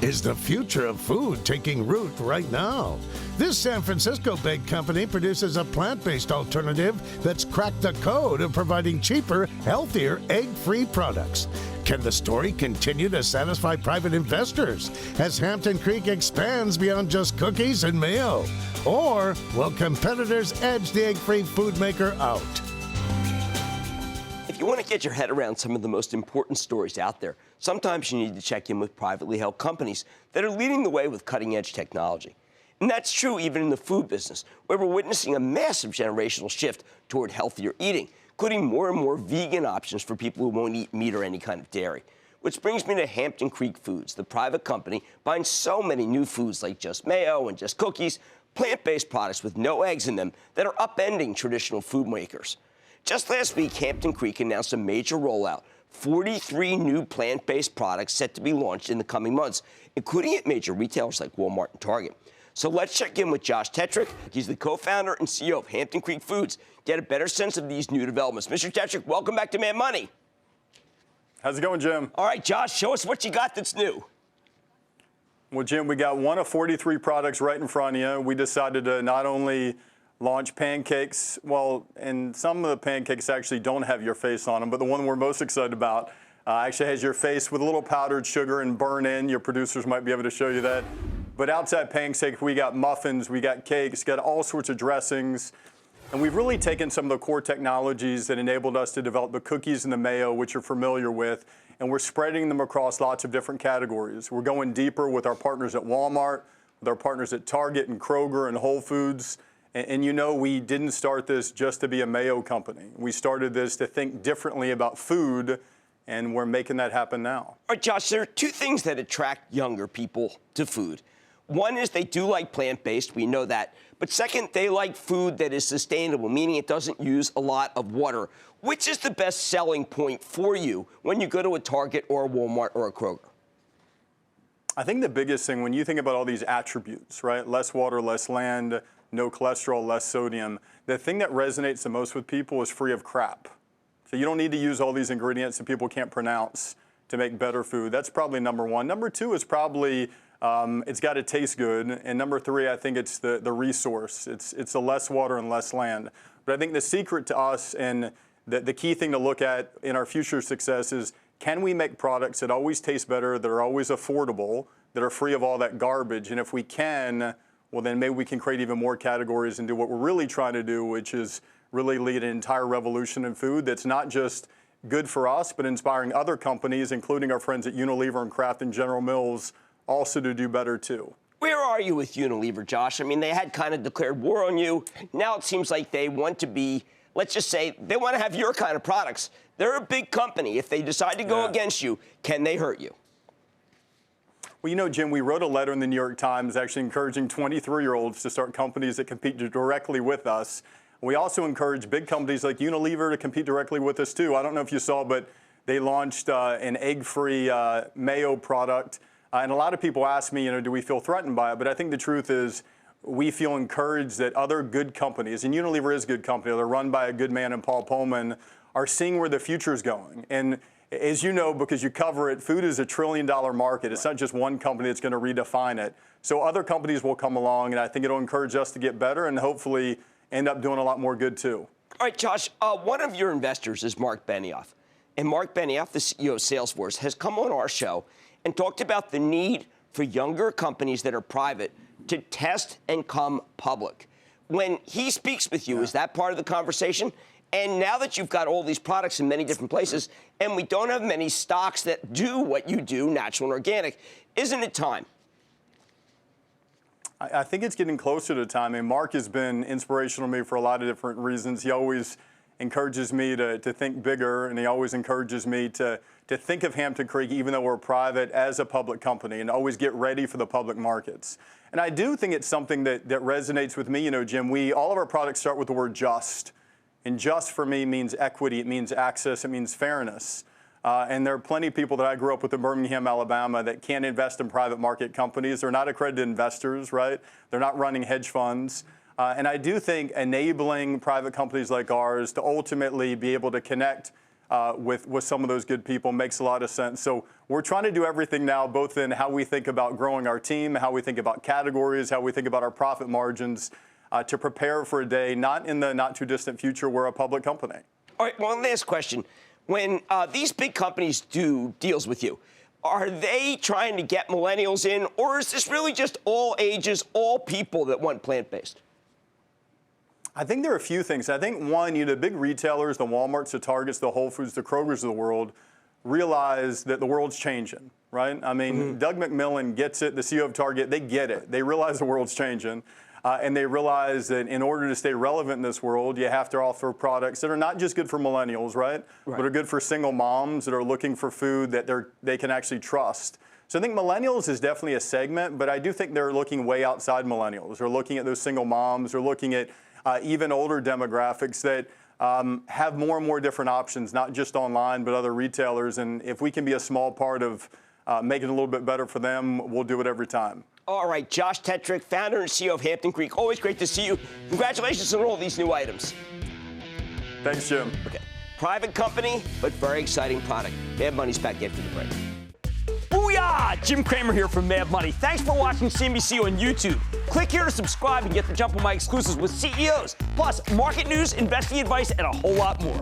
is the future of food taking root right now? This San Francisco-based company produces a plant-based alternative that's cracked the code of providing cheaper, healthier, egg-free products. Can the story continue to satisfy private investors as Hampton Creek expands beyond just cookies and mayo? Or will competitors edge the egg-free food maker out? If you want to get your head around some of the most important stories out there, sometimes you need to check in with privately held companies that are leading the way with cutting-edge technology. And that's true even in the food business, where we're witnessing a massive generational shift toward healthier eating, including more and more vegan options for people who won't eat meat or any kind of dairy. Which brings me to Hampton Creek Foods, the private company behind so many new foods like Just Mayo and Just Cookies, plant-based products with no eggs in them that are upending traditional food makers. Just last week, Hampton Creek announced a major rollout, 43 new plant-based products set to be launched in the coming months, including at major retailers like Walmart and Target. So let's check in with Josh Tetrick. He's the co-founder and CEO of Hampton Creek Foods, get a better sense of these new developments. Mr. Tetrick, welcome back to Mad Money. How's it going, Jim? All right, Josh, show us what you got that's new. Well, Jim, we got one of 43 products right in front of you. We decided to not only launch pancakes, well, and some of the pancakes actually don't have your face on them, but the one we're most excited about actually has your face with a little powdered sugar and burn-in. Your producers might be able to show you that. But outside pancake, we got muffins, we got cakes, got all sorts of dressings. And we've really taken some of the core technologies that enabled us to develop the cookies and the mayo, which you're familiar with, and we're spreading them across lots of different categories. We're going deeper with our partners at Walmart, with our partners at Target and Kroger and Whole Foods. And you know, we didn't start this just to be a mayo company. We started this to think differently about food, and we're making that happen now. All right, Josh, there are two things that attract younger people to food. One is they do like plant-based, we know that. But second, they like food that is sustainable, meaning it doesn't use a lot of water. Which is the best selling point for you when you go to a Target or a Walmart or a Kroger? I think the biggest thing, when you think about all these attributes, right? Less water, less land, no cholesterol, less sodium. The thing that resonates the most with people is free of crap. So you don't need to use all these ingredients that people can't pronounce to make better food. That's probably number one. Number two is probably it's got to taste good. And number three, I think it's the resource. It's the less water and less land. But I think the secret to us and the key thing to look at in our future success is, can we make products that always taste better, that are always affordable, that are free of all that garbage? And if we can, well, then maybe we can create even more categories and do what we're really trying to do, which is really lead an entire revolution in food that's not just good for us, but inspiring other companies, including our friends at Unilever and Kraft and General Mills, also to do better too. Where are you with Unilever, Josh? I mean, they had kind of declared war on you. Now it seems like they want to be, let's just say, they want to have your kind of products. They're a big company. If they decide to go against you, can they hurt you? Well, you know, Jim, we wrote a letter in the New York Times actually encouraging 23-year-olds to start companies that compete directly with us. We also encourage big companies like Unilever to compete directly with us too. I don't know if you saw, but they launched an egg-free mayo product. And a lot of people ask me, you know, do we feel threatened by it? But I think the truth is we feel encouraged that other good companies, and Unilever is a good company, they're run by a good man in Paul Pullman, are seeing where the future is going. And as you know, because you cover it, food is $1 trillion market. It's not just one company that's going to redefine it. So other companies will come along, and I think it'll encourage us to get better and hopefully end up doing a lot more good too. All right, Josh, one of your investors is Mark Benioff. And Mark Benioff, the CEO of Salesforce, has come on our show and talked about the need for younger companies that are private to test and come public. When he speaks with you, is that part of the conversation? And now that you've got all these products in many different places, and we don't have many stocks that do what you do, natural and organic, isn't it time? I think it's getting closer to time. And Mark has been inspirational to me for a lot of different reasons. He always encourages me to think bigger, and he always encourages me to think of Hampton Creek, even though we're private, as a public company, and always get ready for the public markets. And I do think it's something that resonates with me. You know, Jim, all of our products start with the word just. And just for me means equity, it means access, it means fairness. And there are plenty of people that I grew up with in Birmingham, Alabama, that can't invest in private market companies. They're not accredited investors, right? They're not running hedge funds. And I do think enabling private companies like ours to ultimately be able to connect with some of those good people. Makes a lot of sense. So we're trying to do everything now, both in how we think about growing our team, how we think about categories, how we think about our profit margins, to prepare for a day, not in the not too distant future, we're a public company. All right, one last question. When these big companies do deals with you, are they trying to get millennials in, or is this really just all ages, all people that want plant-based? I think there are a few things. I think, one, the big retailers, the Walmarts, the Targets, the Whole Foods, the Krogers of the world, realize that the world's changing, right? I mean, Doug McMillon gets it, the CEO of Target, they get it. They realize the world's changing. And they realize that in order to stay relevant in this world, you have to offer products that are not just good for millennials, right? But are good for single moms that are looking for food that they can actually trust. So I think millennials is definitely a segment, but I do think they're looking way outside millennials. They're looking at those single moms. They're looking at even older demographics that have more and more different options, not just online, but other retailers. And if we can be a small part of making it a little bit better for them, we'll do it every time. All right, Josh Tetrick, founder and CEO of Hampton Creek. Always great to see you. Congratulations on all these new items. Thanks, Jim. Okay. Private company, but very exciting product. Mad Money's back after the break. Booyah! Jim Cramer here from Mad Money. Thanks for watching CNBC on YouTube. Click here to subscribe and get the jump on my exclusives with CEOs, plus market news, investing advice, and a whole lot more.